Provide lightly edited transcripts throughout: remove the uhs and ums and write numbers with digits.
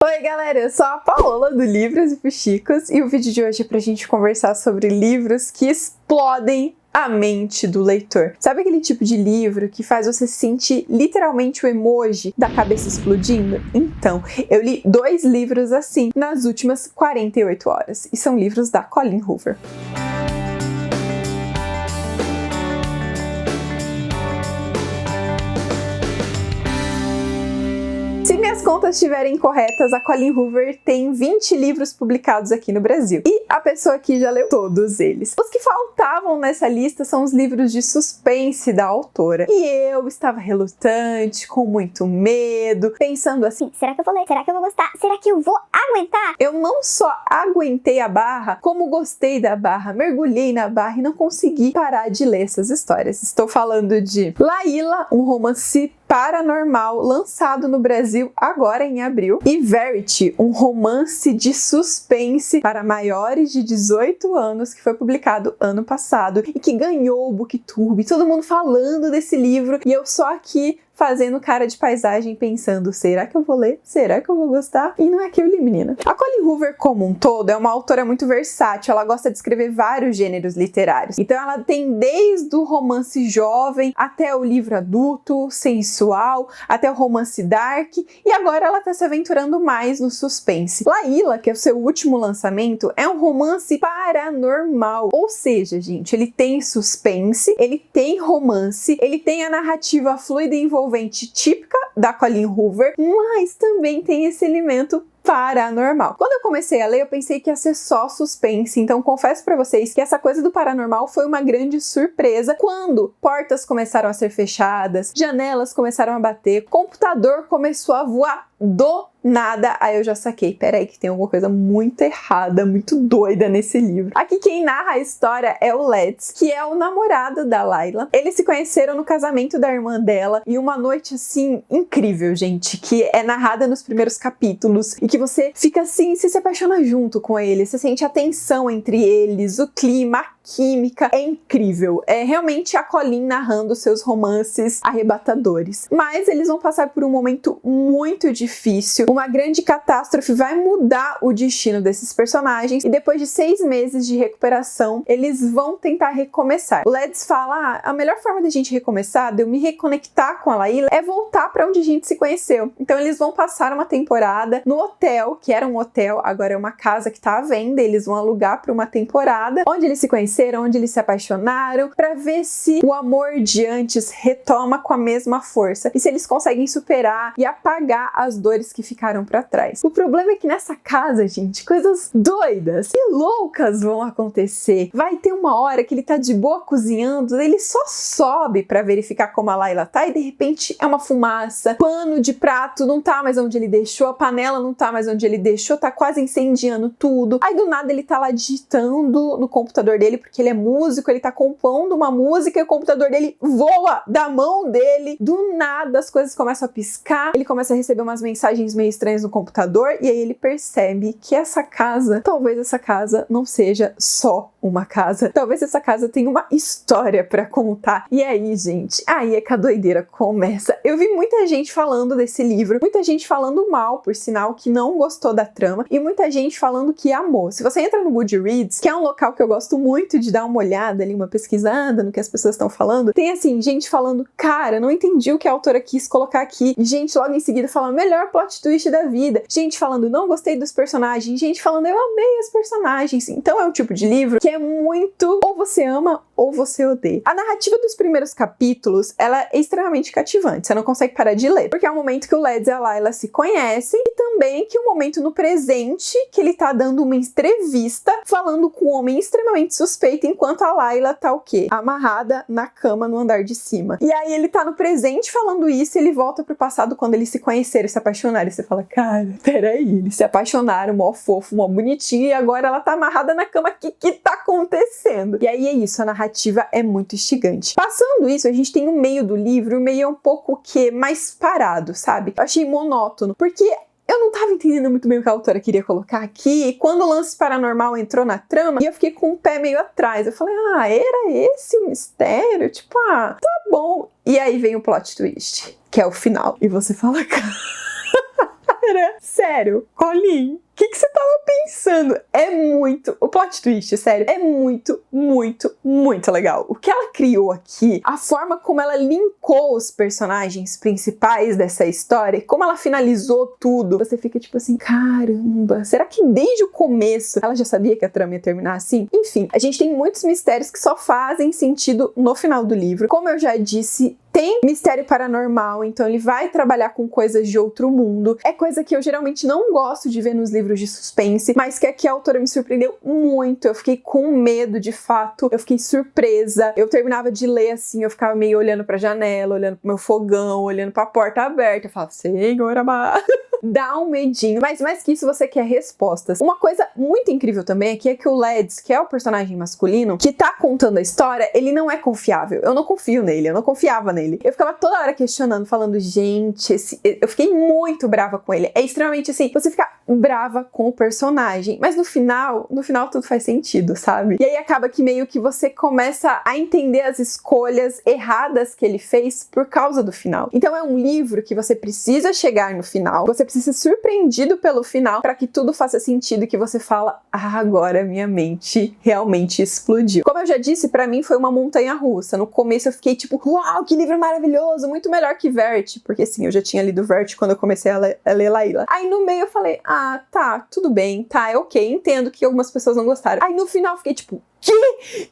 Oi galera, eu sou a Paola do Livros e Fuxicos e o vídeo de hoje é pra gente conversar sobre livros que explodem a mente do leitor. Sabe aquele tipo de livro que faz você sentir literalmente o emoji da cabeça explodindo? Então, eu li 2 livros assim nas últimas 48 horas e são livros da Colleen Hoover. Se minhas contas estiverem corretas, a Colleen Hoover tem 20 livros publicados aqui no Brasil. E a pessoa aqui já leu todos eles. Os que faltavam nessa lista são os livros de suspense da autora. E eu estava relutante, com muito medo, pensando assim: será que eu vou ler? Será que eu vou gostar? Será que eu vou aguentar? Eu não só aguentei a barra, como gostei da barra, mergulhei na barra e não consegui parar de ler essas histórias. Estou falando de Laíla, um romance paranormal lançado no Brasil agora em abril, e Verity, um romance de suspense para maiores de 18 anos que foi publicado ano passado e que ganhou o BookTube, todo mundo falando desse livro e eu só aqui fazendo cara de paisagem pensando, será que eu vou ler? Será que eu vou gostar? E não é que eu li, menina. A Colleen Hoover, como um todo, é uma autora muito versátil, ela gosta de escrever vários gêneros literários. Então ela tem desde o romance jovem até o livro adulto, sensual, até o romance dark, e agora ela tá se aventurando mais no suspense. Laíla, que é o seu último lançamento, é um romance paranormal, ou seja, gente, ele tem suspense, ele tem romance, ele tem a narrativa fluida e envolvente típica da Colleen Hoover, mas também tem esse elemento paranormal. Quando eu comecei a ler, eu pensei que ia ser só suspense, então confesso pra vocês que essa coisa do paranormal foi uma grande surpresa quando portas começaram a ser fechadas, janelas começaram a bater, computador começou a voar do nada, aí eu já saquei, peraí que tem alguma coisa muito errada, muito doida nesse livro. Aqui quem narra a história é o Leds, que é o namorado da Laíla. Eles se conheceram no casamento da irmã dela e uma noite assim incrível, gente, que é narrada nos primeiros capítulos e que você fica assim, se apaixona junto com eles, você sente a tensão entre eles, o clima, a química, é incrível. É realmente a Colleen narrando seus romances arrebatadores. Mas eles vão passar por um momento muito difícil. Uma grande catástrofe vai mudar o destino desses personagens e depois de 6 meses de recuperação, eles vão tentar recomeçar. O Leds fala, a melhor forma de a gente recomeçar, de eu me reconectar com a Laíla, é voltar para onde a gente se conheceu. Então eles vão passar uma temporada no hotel, que era um hotel, agora é uma casa que tá à venda, eles vão alugar por uma temporada, onde eles se conheceram, onde eles se apaixonaram, para ver se o amor de antes retoma com a mesma força e se eles conseguem superar e apagar as dores que ficaram para trás. O problema é que nessa casa, gente, coisas doidas e loucas vão acontecer. Vai ter uma hora que ele tá de boa cozinhando, ele só sobe para verificar como a Laíla tá e de repente é uma fumaça, pano de prato não tá mais onde ele deixou, a panela não tá mais onde ele deixou, tá quase incendiando tudo. Aí do nada ele tá lá digitando no computador dele, porque ele é músico, ele tá compondo uma música e o computador dele voa da mão dele. Do nada as coisas começam a piscar, ele começa a receber umas mensagens meio estranhas no computador e aí ele percebe que essa casa, talvez essa casa não seja só uma casa, talvez essa casa tenha uma história pra contar. E aí, gente, aí é que a doideira começa. Eu vi muita gente falando desse livro, muita gente falando mal, por sinal, que não gostou da trama, e muita gente falando que amou. Se você entra no Goodreads, que é um local que eu gosto muito de dar uma olhada ali, uma pesquisada no que as pessoas estão falando, tem assim, gente falando, cara, não entendi o que a autora quis colocar aqui, gente logo em seguida falando, melhor plot twist da vida, gente falando, não gostei dos personagens, gente falando, eu amei os personagens. Então é um tipo de livro que é muito, ou você ama ou você odeia. A narrativa dos primeiros capítulos, ela é extremamente cativante, você não consegue parar de ler, porque é o momento que o Leds e a Laíla se conhecem e também que é um momento no presente que ele tá dando uma entrevista falando com um homem extremamente suspeito enquanto a Laíla tá o quê? Amarrada na cama no andar de cima. E aí ele tá no presente falando isso e ele volta pro passado quando eles se conheceram e se apaixonaram. E você fala, cara, peraí, eles se apaixonaram, mó fofo, mó bonitinho e agora ela tá amarrada na cama, o que tá acontecendo? E aí é isso, a narrativa é muito instigante. Passando isso, a gente tem o meio do livro, o meio é um pouco o quê? Mais parado, sabe? Eu achei monótono, porque eu não tava entendendo muito bem o que a autora queria colocar aqui, e quando o lance paranormal entrou na trama, eu fiquei com o pé meio atrás. Eu falei, era esse o mistério? Tipo, tá bom. E aí vem o plot twist, que é o final. E você fala, cara, Cara, sério, Colleen, o que você tava pensando? O plot twist, sério, é muito, muito, muito legal. O que ela criou aqui, a forma como ela linkou os personagens principais dessa história, como ela finalizou tudo, você fica tipo assim, caramba, será que desde o começo ela já sabia que a trama ia terminar assim? Enfim, a gente tem muitos mistérios que só fazem sentido no final do livro. Como eu já disse, tem mistério paranormal, então ele vai trabalhar com coisas de outro mundo. É coisa que eu geralmente não gosto de ver nos livros de suspense, mas que aqui a autora me surpreendeu muito. Eu fiquei com medo, de fato. Eu fiquei surpresa. Eu terminava de ler assim, eu ficava meio olhando pra janela, olhando pro meu fogão, olhando pra porta aberta. Eu falava, Senhor amado. Dá um medinho, mas mais que isso você quer respostas. Uma coisa muito incrível também aqui é que o Lads, que é o personagem masculino, que tá contando a história, ele não é confiável. Eu não confio nele, eu não confiava nele. Eu ficava toda hora questionando, falando, gente, eu fiquei muito brava com ele. É extremamente assim, você fica brava com o personagem, mas no final tudo faz sentido, sabe? E aí acaba que meio que você começa a entender as escolhas erradas que ele fez por causa do final. Então é um livro que você precisa chegar no final, você precisa ser surpreendido pelo final para que tudo faça sentido e que você fala, agora minha mente realmente explodiu. Como eu já disse, para mim foi uma montanha russa. No começo eu fiquei tipo, uau, que livro maravilhoso, muito melhor que Vert, porque sim, eu já tinha lido Vert quando eu comecei a ler Laíla. Aí no meio eu falei, tá, tudo bem, tá, é ok, entendo que algumas pessoas não gostaram. Aí no final eu fiquei tipo, que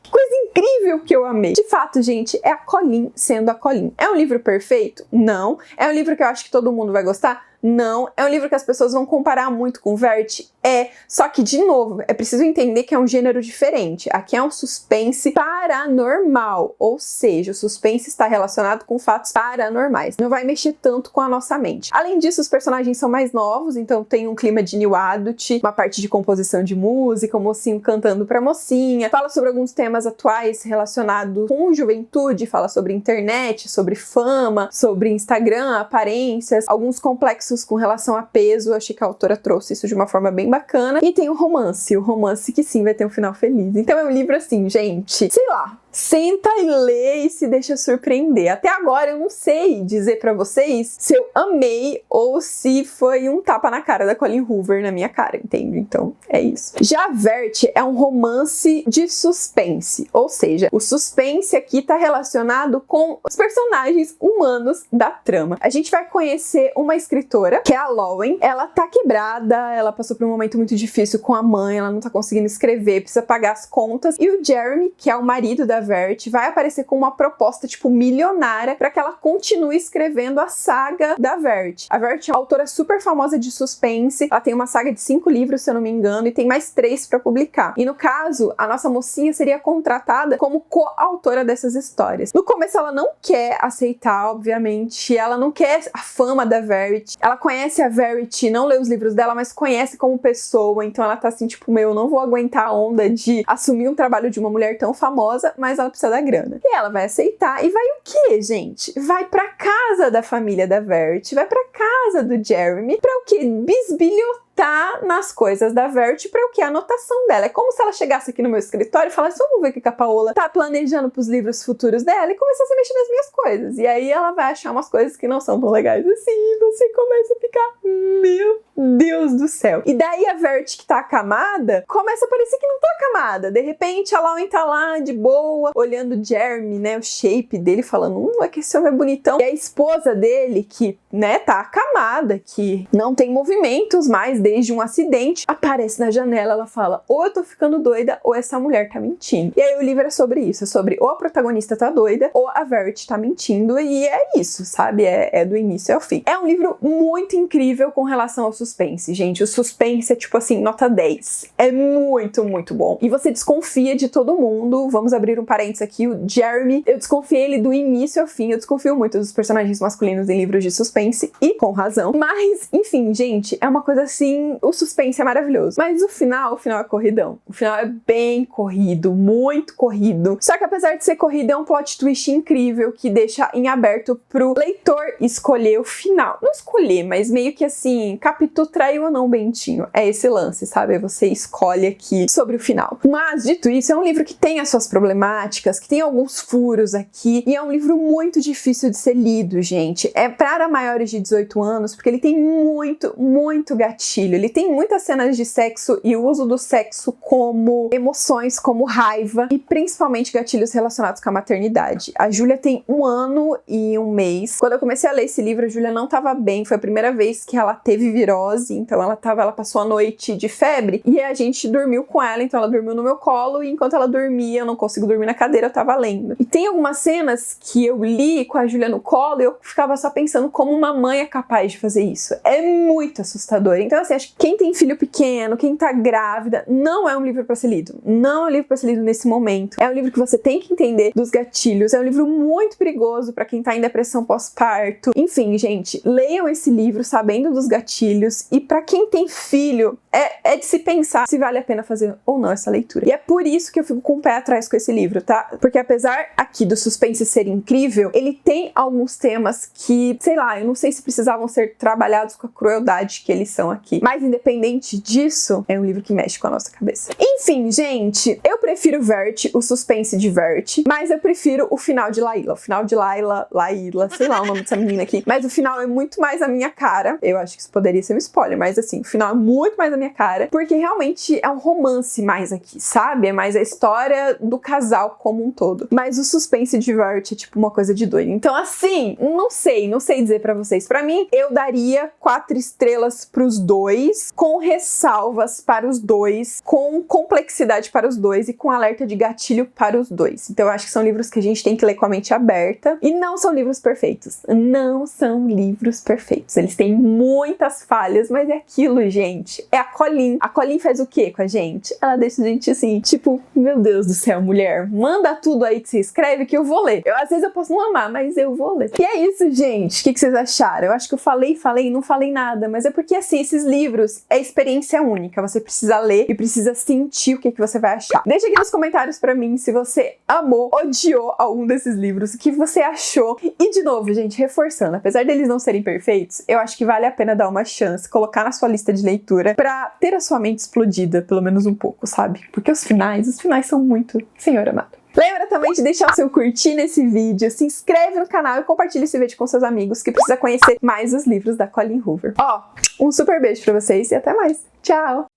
coisa incrível que eu amei. De fato, gente, é a Colleen sendo a Colleen. É um livro perfeito? Não. É um livro que eu acho que todo mundo vai gostar? Não. É um livro que as pessoas vão comparar muito com Vert? É. Só que, de novo, é preciso entender que é um gênero diferente. Aqui é um suspense paranormal, ou seja, o suspense está relacionado com fatos paranormais. Não vai mexer tanto com a nossa mente. Além disso, os personagens são mais novos, então tem um clima de new adult, uma parte de composição de música, o mocinho cantando pra mocinha, fala sobre alguns temas atuais relacionados com juventude, fala sobre internet, sobre fama, sobre Instagram, aparências, alguns complexos com relação a peso. Eu achei que a autora trouxe isso de uma forma bem bacana. E tem o romance que sim vai ter um final feliz. Então é um livro assim, gente, sei lá, senta e lê e se deixa surpreender. Até agora eu não sei dizer pra vocês se eu amei ou se foi um tapa na cara da Colleen Hoover na minha cara, entende? Então é isso. Já Vert é um romance de suspense, ou seja, o suspense aqui tá relacionado com os personagens humanos da trama. A gente vai conhecer uma escritora, que é a Lowen. Ela tá quebrada, ela passou por um momento muito difícil com a mãe, ela não tá conseguindo escrever, precisa pagar as contas. E o Jeremy, que é o marido da Vert, vai aparecer com uma proposta, tipo, milionária para que ela continue escrevendo a saga da Vert. A Vert é uma autora super famosa de suspense, ela tem uma saga de 5 livros, se eu não me engano, e tem mais 3 para publicar. E no caso, a nossa mocinha seria contratada como coautora dessas histórias. No começo ela não quer aceitar, obviamente, ela não quer a fama da Vert, ela conhece a Vert, não lê os livros dela, mas conhece como pessoa, então ela tá assim, tipo, eu não vou aguentar a onda de assumir um trabalho de uma mulher tão famosa, mas ela precisa da grana. E ela vai aceitar e vai o quê, gente? Vai pra casa da família da Vert, vai pra casa do Jeremy, pra o quê? Bisbilhotar nas coisas da Vert para o que? A anotação dela. É como se ela chegasse aqui no meu escritório e falasse, vamos ver o que a Paola tá planejando pros livros futuros dela, e começasse a mexer nas minhas coisas. E aí ela vai achar umas coisas que não são tão legais assim, e você começa a ficar, meu Deus do céu. E daí a Vert, que tá acamada, começa a parecer que não tá acamada. De repente a Lowen tá lá de boa, olhando o Jeremy, né, o shape dele, falando, é que esse homem é bonitão. E a esposa dele, que, né, tá acamada, que não tem movimentos mais desde um acidente, aparece na janela, ela fala, ou eu tô ficando doida, ou essa mulher tá mentindo. E aí o livro é sobre isso, é sobre ou a protagonista tá doida, ou a Vert tá mentindo, e é isso, sabe? É do início ao fim. É um livro muito incrível com relação ao suspense, gente. O suspense é tipo assim, nota 10. É muito, muito bom. E você desconfia de todo mundo. Vamos abrir um parênteses aqui, o Jeremy, eu desconfiei ele do início ao fim, eu desconfio muito dos personagens masculinos em livros de suspense, e com razão. Mas, enfim, gente, é uma coisa assim, o suspense é maravilhoso. Mas o final é corridão. O final é bem corrido, muito corrido. Só que apesar de ser corrido, é um plot twist incrível que deixa em aberto pro leitor escolher o final. Não escolher, mas meio que assim, Capitu traiu ou não Bentinho. É esse lance, sabe? Você escolhe aqui sobre o final. Mas, dito isso, é um livro que tem as suas problemáticas, que tem alguns furos aqui, e é um livro muito difícil de ser lido, gente. É para a maiores de 18 anos, porque ele tem muito gatilho. Ele tem muitas cenas de sexo e o uso do sexo como emoções, como raiva e principalmente gatilhos relacionados com a maternidade. A Júlia tem 1 ano e 1 mês. Quando eu comecei a ler esse livro, a Júlia não estava bem. Foi a primeira vez que ela teve virose, então ela passou a noite de febre e a gente dormiu com ela, então ela dormiu no meu colo e enquanto ela dormia, eu não consigo dormir na cadeira, eu tava lendo. E tem algumas cenas que eu li com a Júlia no colo e eu ficava só pensando como uma mãe é capaz de fazer isso. É muito assustador. Então assim, acho que quem tem filho pequeno, quem tá grávida, não é um livro pra ser lido. Não é um livro pra ser lido nesse momento. É um livro que você tem que entender dos gatilhos. É um livro muito perigoso pra quem tá em depressão pós-parto. Enfim, gente, leiam esse livro sabendo dos gatilhos e pra quem tem filho, é de se pensar se vale a pena fazer ou não essa leitura. E é por isso que eu fico com o pé atrás com esse livro, tá? Porque apesar aqui do suspense ser incrível, ele tem alguns temas que, sei lá, eu não sei se precisavam ser trabalhados com a crueldade que eles são aqui. Mas independente disso, é um livro que mexe com a nossa cabeça. Enfim, gente, eu prefiro Vert, o suspense de Vert, mas eu prefiro o final de Laíla. O final de Laíla, sei lá o nome dessa menina aqui. Mas o final é muito mais a minha cara. Eu acho que isso poderia ser um spoiler, mas assim, o final é muito mais a minha cara, porque realmente é um romance mais aqui, sabe? É mais a história do casal como um todo. Mas o suspense de Vert é tipo uma coisa de doido. Então assim, não sei dizer pra vocês. Pra mim, eu daria 4 estrelas pros dois, com ressalvas para os dois, com complexidade para os dois e com alerta de gatilho para os dois. Então eu acho que são livros que a gente tem que ler com a mente aberta e não são livros perfeitos. Não são livros perfeitos. Eles têm muitas falhas, mas é aquilo, gente. É a Colleen. A Colleen faz o quê com a gente? Ela deixa a gente assim, tipo, meu Deus do céu, mulher, manda tudo aí que você escreve que eu vou ler. Às vezes eu posso não amar, mas eu vou ler. E é isso, gente. O que vocês acharam? Eu acho que eu falei e não falei nada, mas é porque assim, esses livros é experiência única. Você precisa ler e precisa sentir o que você vai achar. Deixa aqui nos comentários pra mim se você amou, odiou algum desses livros, o que você achou. E de novo, gente, reforçando, apesar deles não serem perfeitos, eu acho que vale a pena dar uma chance, colocar na sua lista de leitura pra ter a sua mente explodida, pelo menos um pouco, sabe? Porque os finais são muito Senhor amado. Lembra também de deixar o seu curtir nesse vídeo, se inscreve no canal e compartilha esse vídeo com seus amigos que precisa conhecer mais os livros da Colleen Hoover. Ó, um super beijo pra vocês e até mais. Tchau!